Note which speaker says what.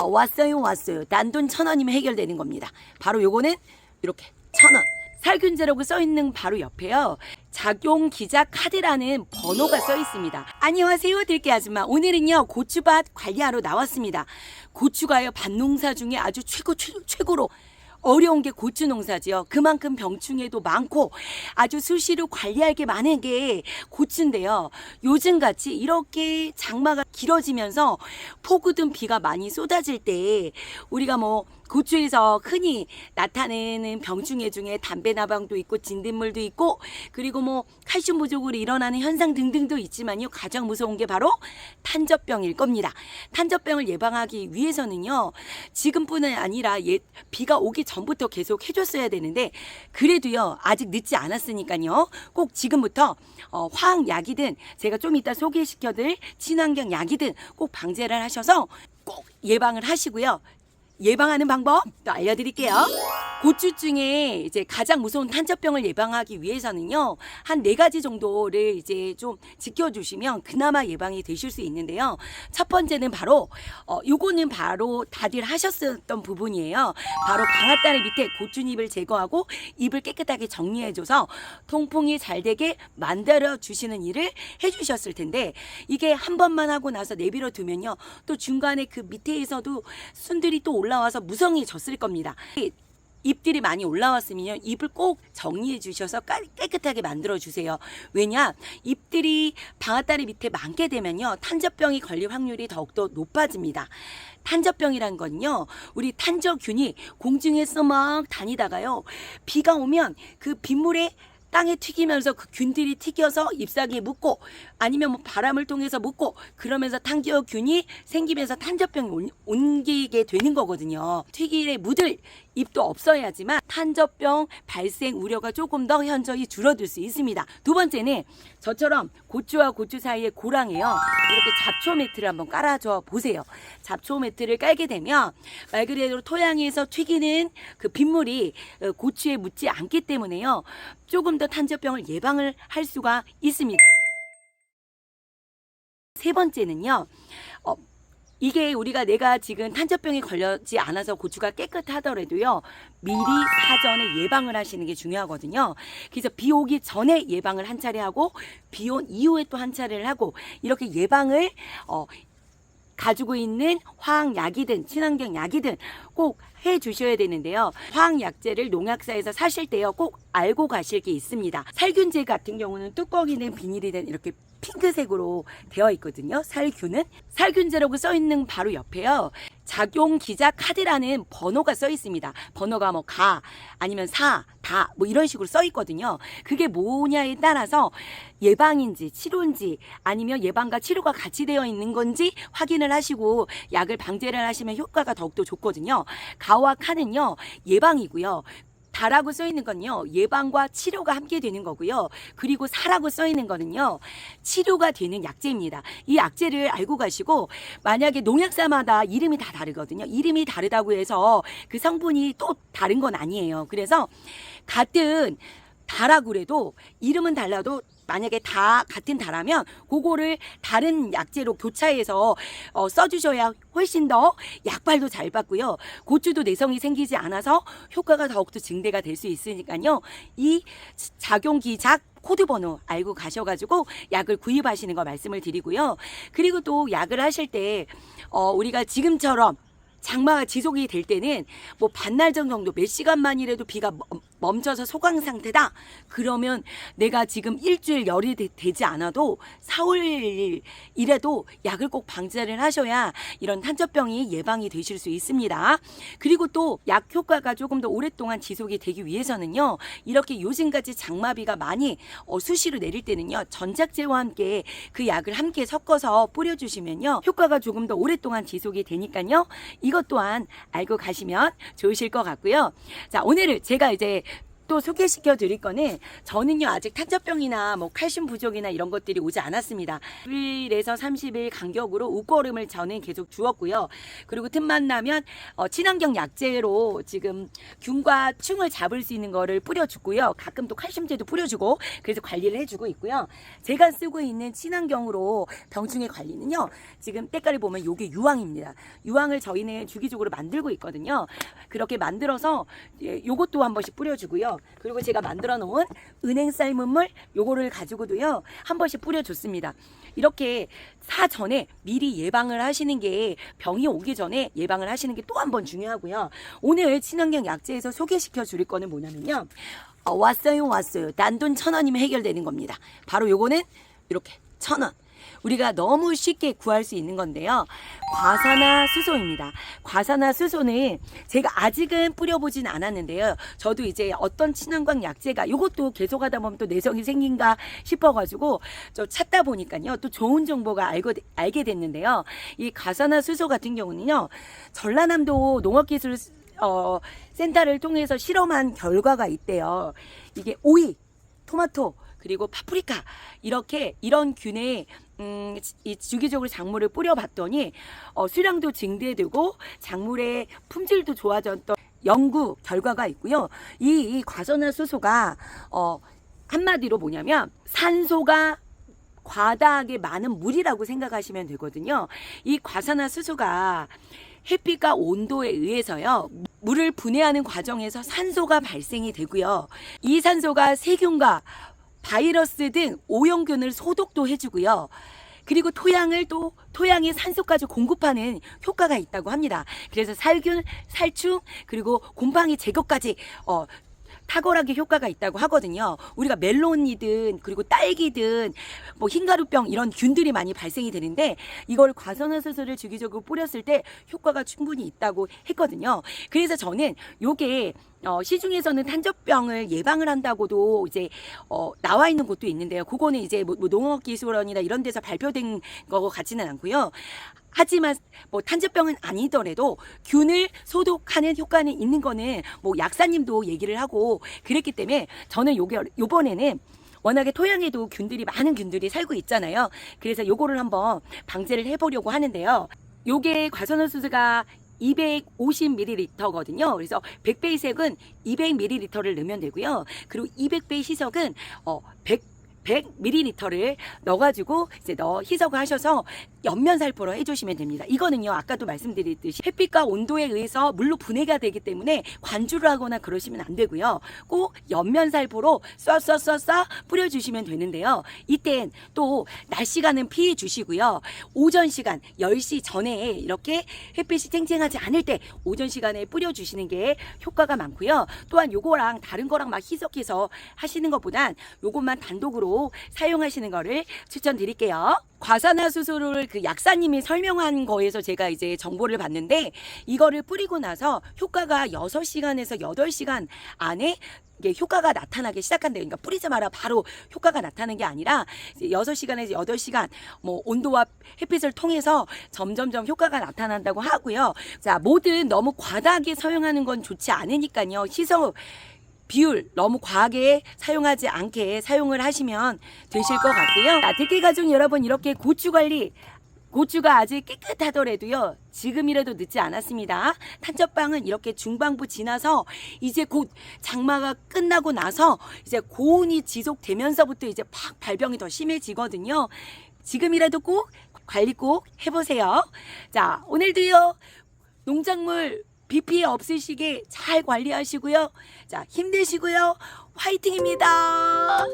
Speaker 1: 왔어요. 단돈 1,000원이면 해결되는 겁니다. 바로 요거는 이렇게 1,000원. 살균제라고 써있는 바로 옆에요. 작용기자 카드라는 번호가 써 있습니다. 안녕하세요, 들깨 아줌마. 오늘은요, 고추밭 관리하러 나왔습니다. 고추가요, 밭농사 중에 아주 최고로 어려운 게 고추 농사지요. 그만큼 병충해도 많고 아주 수시로 관리할 게 많은 게 고추인데요. 요즘같이 이렇게 장마가 길어지면서 폭우든 비가 많이 쏟아질 때 우리가 고추에서 흔히 나타내는 병충해 중에 담배나방도 있고 진딧물도 있고 그리고 칼슘 부족으로 일어나는 현상 등등도 있지만요. 가장 무서운 게 바로 탄저병일 겁니다. 탄저병을 예방하기 위해서는요. 지금뿐만 아니라 비가 오기 전부터 계속 해줬어야 되는데 그래도요. 아직 늦지 않았으니까요. 꼭 지금부터 화학약이든 제가 좀 이따 소개시켜드릴 친환경 약이든 꼭 방제를 하셔서 꼭 예방을 하시고요. 예방하는 방법 또 알려드릴게요. 고추 중에 이제 가장 무서운 탄저병을 예방하기 위해서는요, 한 4가지 정도를 이제 좀 지켜주시면 그나마 예방이 되실 수 있는데요. 첫 번째는 바로, 요거는 바로 다들 하셨었던 부분이에요. 바로 방앗다리 밑에 고추잎을 제거하고 잎을 깨끗하게 정리해줘서 통풍이 잘 되게 만들어주시는 일을 해주셨을 텐데, 이게 한 번만 하고 나서 내버려 두면요, 또 중간에 그 밑에에서도 순들이 또 올라와서 무성해졌을 겁니다. 잎들이 많이 올라왔으면 잎을 꼭 정리해 주셔서 깨끗하게 만들어 주세요. 왜냐? 잎들이 방앗다리 밑에 많게 되면요. 탄저병이 걸릴 확률이 더욱더 높아집니다. 탄저병이란 건요. 우리 탄저균이 공중에서 막 다니다가요. 비가 오면 그 빗물에 땅에 튀기면서 그 균들이 튀겨서 잎사귀에 묻고 아니면 바람을 통해서 묻고 그러면서 탄저균이 생기면서 탄저병이 옮기게 되는 거거든요. 튀길에 묻을 잎도 없어야지만 탄저병 발생 우려가 조금 더 현저히 줄어들 수 있습니다. 두 번째는 저처럼 고추와 고추 사이에 고랑에요. 이렇게 잡초 매트를 한번 깔아줘 보세요. 잡초 매트를 깔게 되면 말 그대로 토양에서 튀기는 그 빗물이 고추에 묻지 않기 때문에요. 조금 더 탄저병을 예방을 할 수가 있습니다. 세 번째는요. 이게 내가 지금 탄저병에 걸리지 않아서 고추가 깨끗하더라도요. 미리 사전에 예방을 하시는 게 중요하거든요. 그래서 비 오기 전에 예방을 한 차례 하고 비 온 이후에 또 한 차례를 하고 이렇게 예방을 가지고 있는 화학약이든 친환경 약이든 꼭 해주셔야 되는데요. 화학약제를 농약사에서 사실 때요. 꼭 알고 가실 게 있습니다. 살균제 같은 경우는 뚜껑이든 비닐이든 이렇게 핑크색으로 되어 있거든요. 살균제라고 써 있는 바로 옆에요. 작용기자 카드라는 번호가 써 있습니다. 번호가 가 아니면 사, 다 이런 식으로 써 있거든요. 그게 뭐냐에 따라서 예방인지 치료인지 아니면 예방과 치료가 같이 되어 있는 건지 확인을 하시고 약을 방제를 하시면 효과가 더욱더 좋거든요. 가와 카는요. 예방이고요. 다라고 써 있는 건요. 예방과 치료가 함께 되는 거고요. 그리고 사라고 써 있는 거는요. 치료가 되는 약제입니다. 이 약제를 알고 가시고 만약에 농약사마다 이름이 다 다르거든요. 이름이 다르다고 해서 그 성분이 또 다른 건 아니에요. 그래서 같은 다라고 그래도 이름은 달라도 만약에 다 같은 다라면 그거를 다른 약재로 교차해서 써주셔야 훨씬 더 약발도 잘 받고요. 고추도 내성이 생기지 않아서 효과가 더욱더 증대가 될 수 있으니까요. 이 작용기작 코드 번호 알고 가셔가지고 약을 구입하시는 거 말씀을 드리고요. 그리고 또 약을 하실 때 우리가 지금처럼 장마가 지속이 될 때는 반나절 정도 몇 시간만이라도 비가 멈춰서 소강 상태다. 그러면 내가 지금 일주일 열이 되지 않아도 4월이라도 약을 꼭 방제를 하셔야 이런 탄저병이 예방이 되실 수 있습니다. 그리고 또 약 효과가 조금 더 오랫동안 지속이 되기 위해서는요. 이렇게 요즘같이 장마비가 많이 수시로 내릴 때는요. 전작제와 함께 그 약을 함께 섞어서 뿌려주시면요. 효과가 조금 더 오랫동안 지속이 되니까요. 이것 또한 알고 가시면 좋으실 것 같고요. 자, 오늘은 제가 이제 또 소개시켜 드릴 거는 저는요 아직 탄저병이나 뭐 칼슘 부족이나 이런 것들이 오지 않았습니다. 10일에서 30일 간격으로 우거름을 저는 계속 주었고요. 그리고 틈만 나면 친환경 약재로 지금 균과 충을 잡을 수 있는 거를 뿌려주고요. 가끔 또 칼슘제도 뿌려주고 그래서 관리를 해주고 있고요. 제가 쓰고 있는 친환경으로 병충해 관리는요. 지금 때깔을 보면 요게 유황입니다. 유황을 저희는 주기적으로 만들고 있거든요. 그렇게 만들어서 요것도 한 번씩 뿌려주고요. 그리고 제가 만들어 놓은 은행 삶은 물 요거를 가지고도요 한 번씩 뿌려줬습니다. 이렇게 사전에 미리 예방을 하시는 게 병이 오기 전에 예방을 하시는 게 또 한 번 중요하고요. 오늘 친환경 약재에서 소개시켜 드릴 거는 뭐냐면요. 왔어요. 단돈 1,000원이면 해결되는 겁니다. 바로 요거는 이렇게 1,000원. 우리가 너무 쉽게 구할 수 있는 건데요. 과산화수소입니다. 과산화수소는 제가 아직은 뿌려보진 않았는데요. 저도 이제 어떤 친환경 약재가 이것도 계속하다 보면 또 내성이 생긴가 싶어가지고 저 찾다 보니까요. 또 좋은 정보가 알게 됐는데요. 이 과산화수소 같은 경우는요. 전라남도 농업기술 센터를 통해서 실험한 결과가 있대요. 이게 오이, 토마토, 그리고 파프리카 이런 균에 이 주기적으로 작물을 뿌려봤더니 수량도 증대되고 작물의 품질도 좋아졌던 연구 결과가 있고요. 이 과산화수소가 한마디로 뭐냐면 산소가 과다하게 많은 물이라고 생각하시면 되거든요. 이 과산화수소가 햇빛과 온도에 의해서요. 물을 분해하는 과정에서 산소가 발생이 되고요. 이 산소가 세균과 바이러스 등 오염균을 소독도 해주고요. 그리고 토양에 산소까지 공급하는 효과가 있다고 합니다. 그래서 살균, 살충, 그리고 곰팡이 제거까지 탁월하게 효과가 있다고 하거든요. 우리가 멜론이든 그리고 딸기든 뭐 흰가루병 이런 균들이 많이 발생이 되는데 이걸 과산화수소를 주기적으로 뿌렸을 때 효과가 충분히 있다고 했거든요. 그래서 저는 요게 시중에서는 탄저병을 예방을 한다고도 이제 나와 있는 곳도 있는데요. 그거는 이제 뭐 농업기술원이나 이런 데서 발표된 거 같지는 않고요. 하지만 뭐 탄저병은 아니더라도 균을 소독하는 효과는 있는 거는 뭐 약사님도 얘기를 하고 그랬기 때문에 저는 요번에는 워낙에 토양에도 많은 균들이 살고 있잖아요. 그래서 요거를 한번 방제를 해보려고 하는데요. 요게 과산화수소가 250ml거든요. 그래서 100배의 색은 200ml를 넣으면 되고요. 그리고 200배의 희석은 100ml를 넣어가지고 이제 희석을 하셔서 옆면살포로 해주시면 됩니다. 이거는요 아까도 말씀드렸듯이 햇빛과 온도에 의해서 물로 분해가 되기 때문에 관주를 하거나 그러시면 안 되고요. 꼭 옆면살포로 쏴 뿌려주시면 되는데요. 이땐 또 낮 시간은 피해 주시고요. 오전 시간 10시 전에 이렇게 햇빛이 쨍쨍하지 않을 때 오전 시간에 뿌려주시는 게 효과가 많고요. 또한 요거랑 다른 거랑 막 희석해서 하시는 것보단 요것만 단독으로 사용하시는 거를 추천드릴게요. 과산화수소를 그 약사님이 설명한 거에서 제가 이제 정보를 봤는데 이거를 뿌리고 나서 효과가 6시간에서 8시간 안에 이게 효과가 나타나기 시작한대요. 그러니까 뿌리자마자 바로 효과가 나타나는 게 아니라 6시간에서 8시간 뭐 온도와 햇빛을 통해서 점점점 효과가 나타난다고 하고요. 자, 뭐든 너무 과다하게 사용하는 건 좋지 않으니까요. 희석 비율 너무 과하게 사용하지 않게 사용을 하시면 되실 것 같고요. 자, 들깨가족 여러분 이렇게 고추 관리 고추가 아직 깨끗하더라도요 지금이라도 늦지 않았습니다. 탄저병은 이렇게 중반부 지나서 이제 곧 장마가 끝나고 나서 이제 고온이 지속되면서부터 이제 팍 발병이 더 심해지거든요. 지금이라도 꼭 관리 꼭 해보세요. 자, 오늘도요 농작물 비 피해 없으시게 잘 관리하시고요. 자, 힘내시고요. 화이팅입니다.